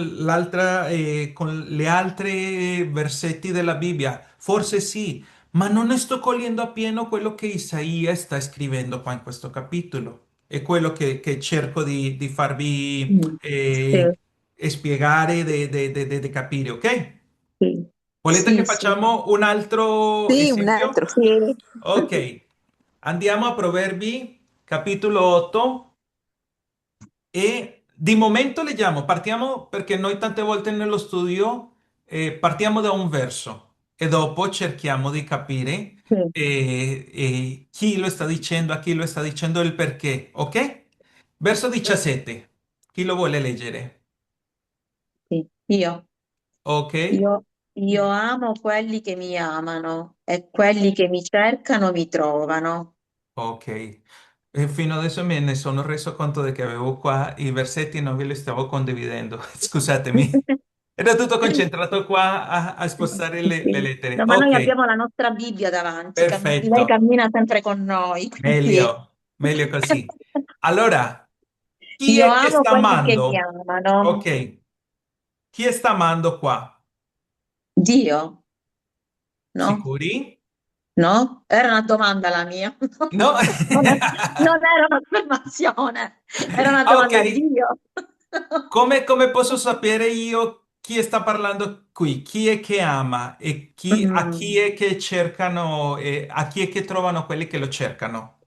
con le altre versetti della Bibbia. Forse sì, ma non ne sto cogliendo appieno quello che Isaia sta scrivendo qua in questo capitolo. È quello che cerco di farvi Mm. Sì, spiegare, di capire, ok? sì, Volete che sì, sì, facciamo un altro Sì, un esempio? altro. sì. Ok, andiamo a Proverbi, capitolo 8 e di momento leggiamo, partiamo perché noi tante volte nello studio partiamo da un verso e dopo cerchiamo di capire Sì, chi lo sta dicendo, a chi lo sta dicendo e il perché, ok? Verso 17, chi lo vuole leggere? sì. Ok? Io amo quelli che mi amano e quelli che mi cercano mi trovano. Ok, fino adesso me ne sono reso conto di che avevo qua i versetti e non ve li stavo condividendo. Scusatemi, ero tutto concentrato qua a spostare le Sì. lettere. No, ma noi Ok, abbiamo la nostra Bibbia davanti, lei perfetto, cammina sempre con noi, quindi meglio così. Allora, chi io è che amo sta quelli che mi amando? amano. Ok, chi sta amando qua? Dio, no? Sicuri? No? Era una domanda la mia. No? Non è- non era un'affermazione, era una Ok, domanda a Dio. come posso sapere io chi sta parlando qui? Chi è che ama e a chi Mm, è che cercano, a chi è che trovano quelli che lo cercano?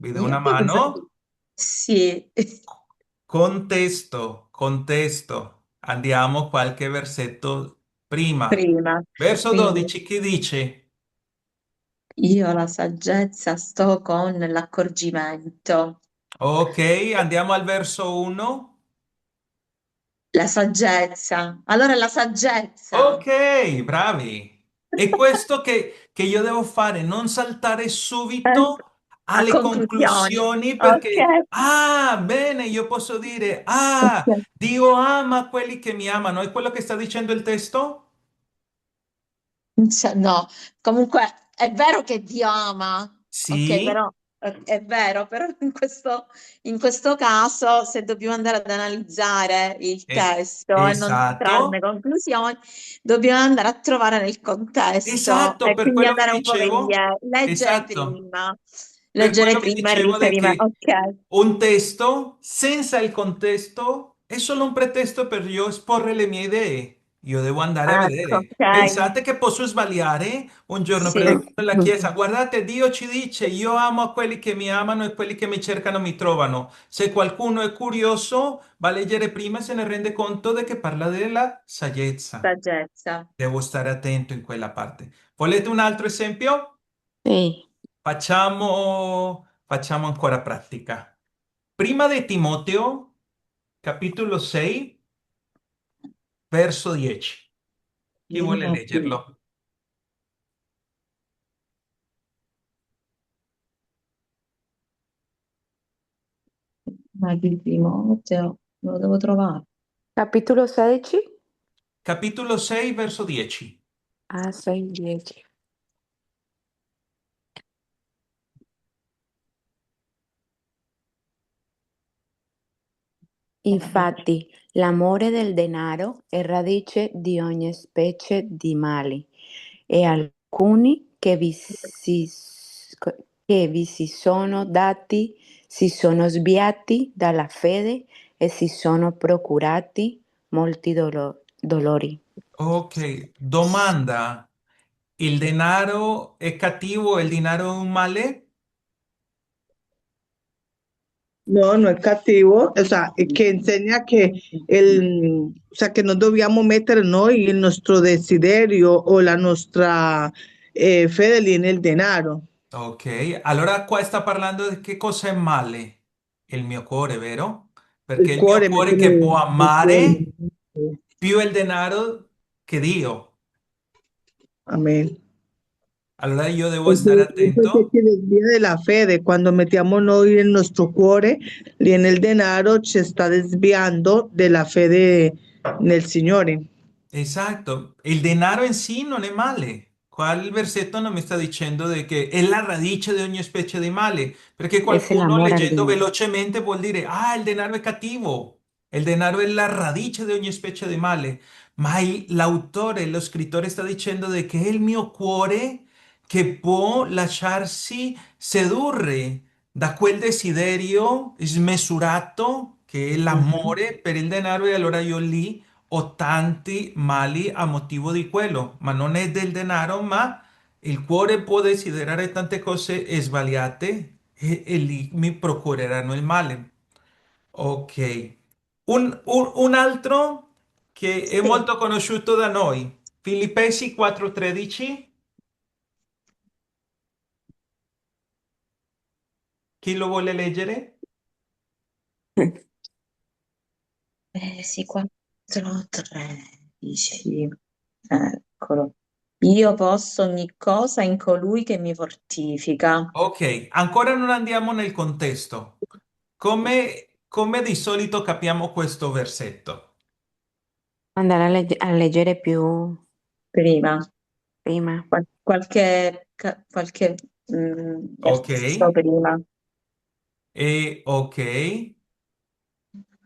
Vi do una io mano? sì, Contesto, contesto. Andiamo qualche versetto prima. prima, Verso quindi 12, chi dice? io la saggezza sto con l'accorgimento. Ok, andiamo al verso 1. La saggezza. Allora la saggezza. Ok, bravi. E questo che io devo fare, non saltare Eh, subito A alle conclusioni. conclusioni perché, Ok. bene, io posso dire, Ok. Dio ama quelli che mi amano. È quello che sta dicendo il testo? Cioè, no, comunque è vero che Dio ama, ok, Sì, però è vero, però in questo caso, se dobbiamo andare ad analizzare il testo e non trarne esatto, conclusioni, dobbiamo andare a trovare nel contesto esatto, e per quindi quello vi andare un po' a dicevo, esatto. Per leggere quello vi prima e dicevo di riferire. che Ok, un testo senza il contesto è solo un pretesto per io esporre le mie idee. Io devo andare a ecco, vedere. ok, Pensate che posso sbagliare un giorno sì, predicando nella chiesa? Guardate, Dio ci dice, io amo a quelli che mi amano e quelli che mi cercano mi trovano. Se qualcuno è curioso, va a leggere prima e se ne rende conto di che parla della saggezza. saggezza. Devo stare attento in quella parte. Volete un altro esempio? Sì. Facciamo ancora pratica. Prima di Timoteo, capitolo 6, verso 10. Chi vuole Primo leggerlo? Ma di Timoteo, lo devo trovare. Capitolo 16. Capitolo 6, verso 10. Ah, 6, 10. Infatti, l'amore del denaro è radice di ogni specie di mali e alcuni che vi si sono dati si sono sviati dalla fede e si sono procurati molti dolori. Ok, domanda. ¿Il denaro è cattivo? ¿El dinero è un male? No, no es cativo, o sea, que enseña que o sea, que no dobbiamo mettere noi il nostro desiderio o la nostra fede lì nel denaro. Ok, allora qua sta parlando di che cosa è male? Il mio cuore, vero? Perché Il è il mio cuore, cuore che mettere può il cuore. amare più il denaro che Dio. Amén. Allora io devo stare Eso se attento. ci desvia della fede, quando mettiamo noi il nostro cuore lì nel denaro ci sta desviando della fede nel Signore. Esatto, il denaro in sí non è male. Qua il versetto non mi sta dicendo di che è la radice di ogni specie di male, perché Es el qualcuno amor al leggendo dinero. velocemente vuol dire, il denaro è cattivo, il denaro è la radice di ogni specie di male, ma l'autore, lo scrittore sta dicendo di che è il mio cuore che può lasciarsi sedurre da quel desiderio smisurato che è Ujú. l'amore per il denaro e allora io lì ho tanti mali a motivo di quello, ma non è del denaro, ma il cuore può desiderare tante cose sbagliate e lì mi procureranno il male. Ok. Un altro che è Sì, molto conosciuto da noi, Filippesi 4:13, chi lo vuole leggere? sì, 4, 13. Eccolo. Io posso ogni cosa in colui che mi fortifica. Ok, ancora non andiamo nel contesto. Come di solito capiamo questo versetto? Andare a leggere più Prima, prima. qualche Ok, versetto prima. ok.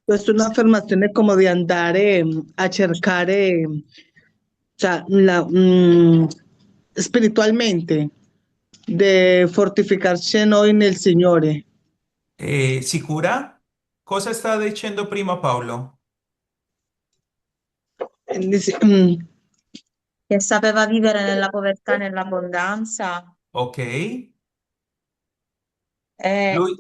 Questa è un'affermazione come di andare a cercare, cioè, spiritualmente. de fortificarsi noi nel Signore. Sicura? Cosa sta dicendo prima Paolo? Quindi Che sapeva vivere nella povertà e nell'abbondanza Ok. e, Lui,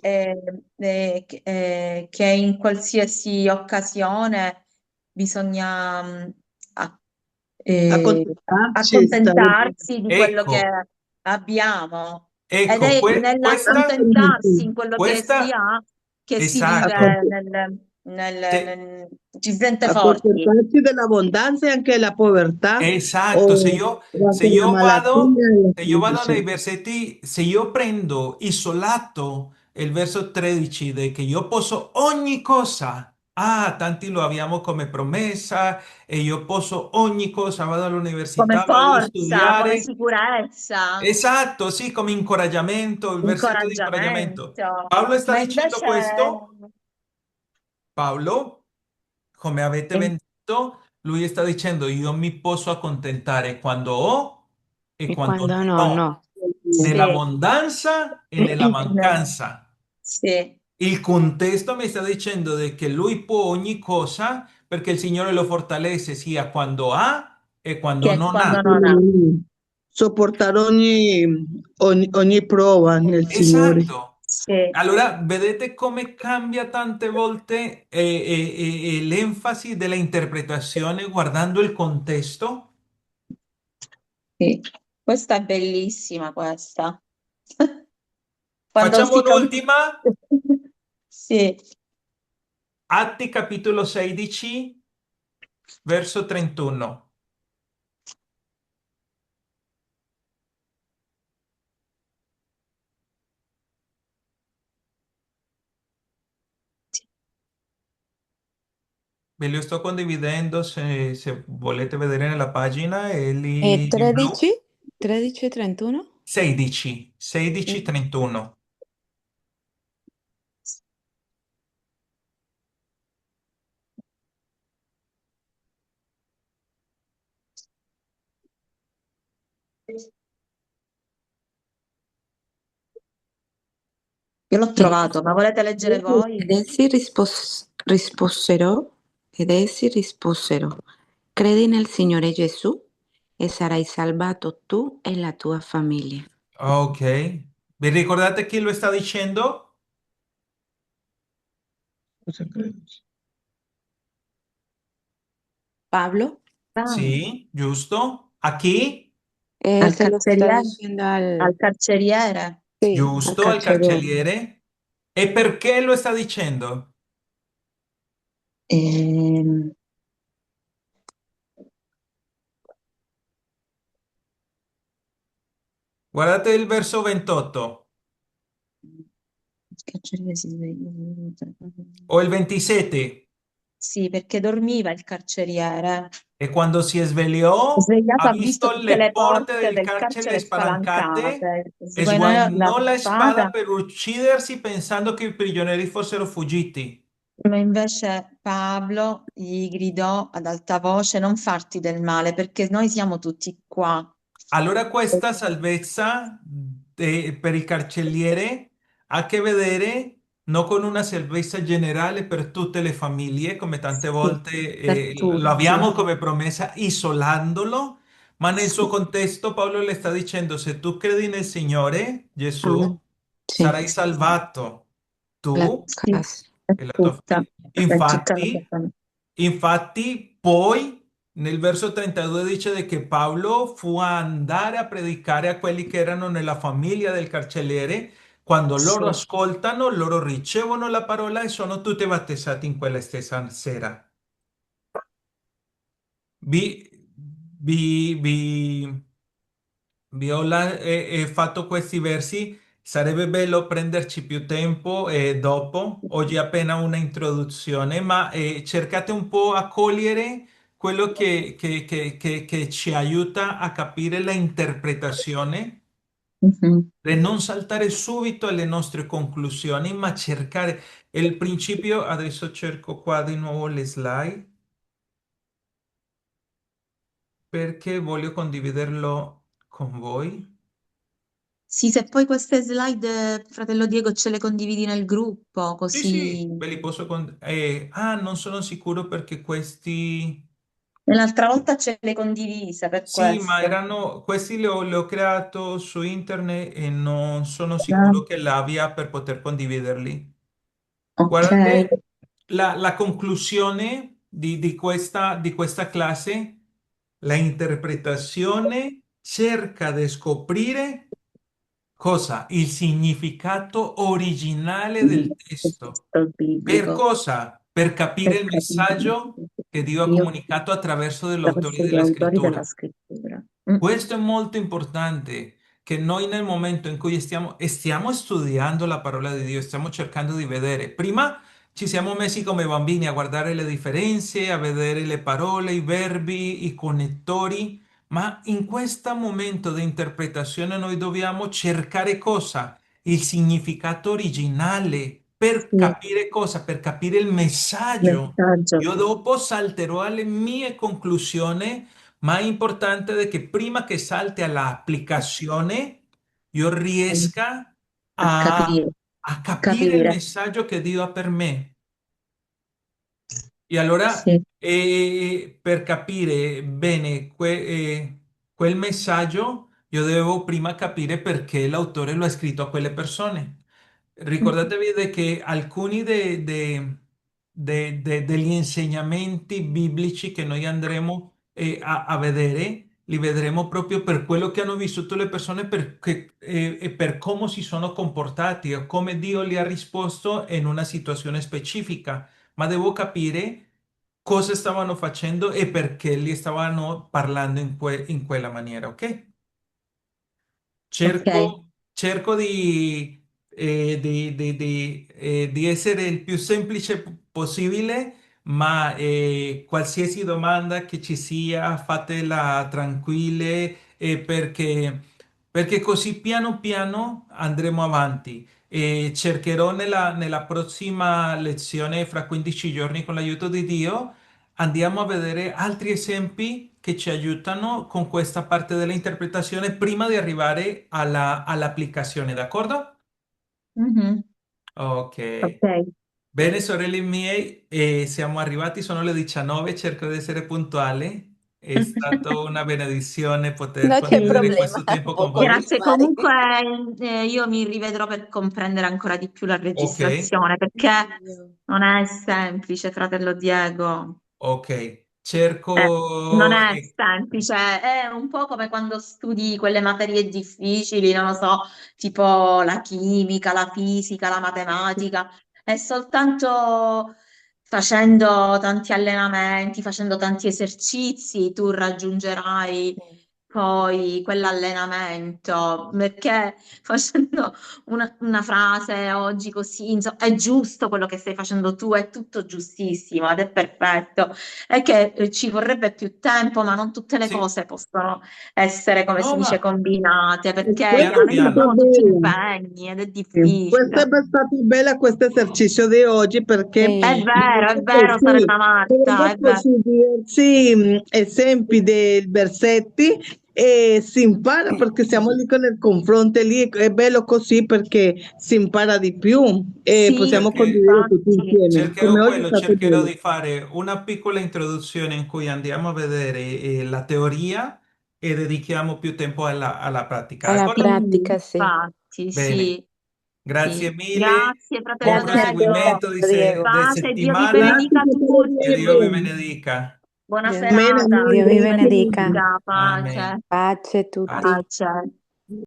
che in qualsiasi occasione bisogna a- eh, accontentarci, stare accontentarsi di quello che ecco, abbiamo. Ed ecco, è questa, nell'accontentarsi in quello che si questa, ha che si esatto. vive Se- ci si sente forti. accontentarsi dell'abbondanza e anche della povertà Esatto, o se anche la io malattia e la se io vado nei crisi. versetti, se io prendo isolato il verso 13 di che io posso ogni cosa, tanti lo abbiamo come promessa e io posso ogni cosa, vado Come all'università, vado a forza, come studiare. sicurezza, Esatto, sì, come incoraggiamento, il versetto di incoraggiamento. incoraggiamento, Paolo sta ma dicendo invece questo, Paolo, come avete ben detto, lui sta dicendo io mi posso accontentare quando ho e E quando quando non no, ho, no. sì, nell'abbondanza e nella mancanza. sì, Il contesto mi sta dicendo de che lui può ogni cosa perché il Signore lo fortalece sia quando ha e quando che non quando ha. non ha, Sopportare ogni prova nel Signore. Esatto. sì, Allora, vedete come cambia tante volte l'enfasi della interpretazione guardando il contesto? sì. Questa è bellissima, questa. Quando Facciamo si capisce. un'ultima, Sì, Atti capitolo 16, verso 31. Ve lo sto condividendo se volete vedere nella pagina, è E lì in blu. 13? 13 e 31? 16, Mm. 16, 31. io l'ho Ed trovato, ma volete leggere ed voi? essi risposero, credi nel Signore Gesù e sarai salvato tu e la tua famiglia. Ok. ¿Vi ricordate chi lo sta dicendo? Cosa credo? Pablo, Ah, Sì, giusto. A chi? al se lo sta carceriere, dicendo al carceriere. sì, al Giusto, al carceriere. cancelliere. ¿E perché lo sta dicendo? Ehm, Guardate il verso 28 il carceriere si sveglia. o il 27. Sì, perché dormiva il carceriere. E quando si svegliò, Svegliato ha ha visto visto tutte le le porte porte del del carcere carcere spalancate spalancate, e sguainò la sguainò la spada spada, per uccidersi pensando che i prigionieri fossero fuggiti. ma invece Pablo gli gridò ad alta voce: Non farti del male, perché noi siamo tutti qua. Allora questa salvezza per il carceliere ha a che vedere non con una salvezza generale per tutte le famiglie, come tante Sì, volte per lo tutti. abbiamo come promessa, isolandolo, ma nel suo Sì. contesto Paolo le sta dicendo, se tu credi nel Signore Gesù, Amen. Sì, sarai salvato, la tu Sì, casa. è e la tua tutta, famiglia. è tutta la Infatti, famiglia. poi nel verso 32 dice de che Paolo fu a andare a predicare a quelli che erano nella famiglia del carceriere. Quando loro Sì. ascoltano, loro ricevono la parola e sono tutti battezzati in quella stessa sera. Vi, vi, vi ho fatto questi versi. Sarebbe bello prenderci più tempo dopo. Oggi è appena una introduzione, ma cercate un po' a cogliere quello che ci aiuta a capire la interpretazione Mhm. e non saltare subito alle nostre conclusioni, ma cercare il principio. Adesso cerco qua di nuovo le slide perché voglio condividerlo con voi. Sì, se poi queste slide, fratello Diego, ce le condividi nel gruppo, Sì, sì, così. ve li posso non sono sicuro perché questi... E l'altra volta ce le condivise per Sì, ma questo. questi li ho creato su internet e non sono Ah, sicuro che l'abbia per poter condividerli. ok, Guardate, la conclusione di questa clase, la interpretazione cerca di scoprire cosa? Il significato originale del il testo. testo Per biblico, cosa? Per capire per il capire messaggio che Dio ha Dio comunicato attraverso degli autori attraverso gli della autori della scrittura. scrittura. Questo è molto importante, che noi nel momento in cui stiamo studiando la parola di Dio, stiamo cercando di vedere. Prima ci siamo messi come bambini a guardare le differenze, a vedere le parole, i verbi, i connettori, ma in questo momento di interpretazione noi dobbiamo cercare cosa? Il significato originale per Sì, capire cosa? Per capire il messaggio. messaggio. Io dopo salterò alle mie conclusioni ma è importante che prima che salte all'applicazione io riesca A capire, a capire il capire, messaggio che Dio ha per me. E allora, sì. per capire bene quel messaggio, io devo prima capire perché l'autore lo ha scritto a quelle persone. Ricordatevi di che alcuni degli insegnamenti biblici che noi andremo a vedere, li vedremo proprio per quello che hanno vissuto le persone e per come si sono comportati o come Dio li ha risposto in una situazione specifica. Ma devo capire cosa stavano facendo e perché li stavano parlando in quella maniera, ok? Ok, Cerco di essere il più semplice possibile, ma qualsiasi domanda che ci sia, fatela tranquille, perché così piano piano andremo avanti. E cercherò nella prossima lezione, fra 15 giorni, con l'aiuto di Dio, andiamo a vedere altri esempi che ci aiutano con questa parte dell'interpretazione prima di arrivare all'applicazione, d'accordo? mhm, Ok. ok. Bene, sorelle miei, siamo arrivati, sono le 19, cerco di essere puntuale. È stata una benedizione poter Non c'è condividere Sì. problema, questo tempo può con voi. Grazie, continuare. comunque io mi rivedrò per comprendere ancora di più la Ok, registrazione, perché Anch'io. non è semplice, fratello Diego. ok. Non Cerco... è semplice, è un po' come quando studi quelle materie difficili, non lo so, tipo la chimica, la fisica, la matematica. È soltanto facendo tanti allenamenti, facendo tanti esercizi, tu raggiungerai Sì. poi quell'allenamento, perché facendo una frase oggi così, insomma, è giusto quello che stai facendo tu, è tutto giustissimo ed è perfetto. È che ci vorrebbe più tempo, ma non tutte le Sì, cose possono essere, come si no, dice, ma combinate, E perché questa piano è chiaramente stata piano. abbiamo tutti bella. impegni ed è Sì. Questa è difficile. stata bella questo esercizio di oggi perché Sì. È vero, sorella Marta, prende è vero. così diversi esempi dei versetti e si impara perché siamo lì con il confronto lì, è bello così perché si impara di più e Sì, possiamo Perché condividere tutti infatti. insieme. cercherò Come oggi è quello, stato cercherò bello. di fare una piccola introduzione in cui andiamo a vedere la teoria e dedichiamo più tempo alla pratica, Alla d'accordo? pratica, sì. Infatti, Bene, sì, grazie sì. mille, Grazie, fratello buon Grazie a te, Diego. proseguimento fratello Diego. di Pace, Dio vi settimana Grazie benedica fratello e Dio vi Diego. tutti. benedica. Buona Dio, Bene, serata. amore, Dio vi Dio vi grazie benedica. mille. benedica. Amen. Pace, Pace a tutti. Pace. pace.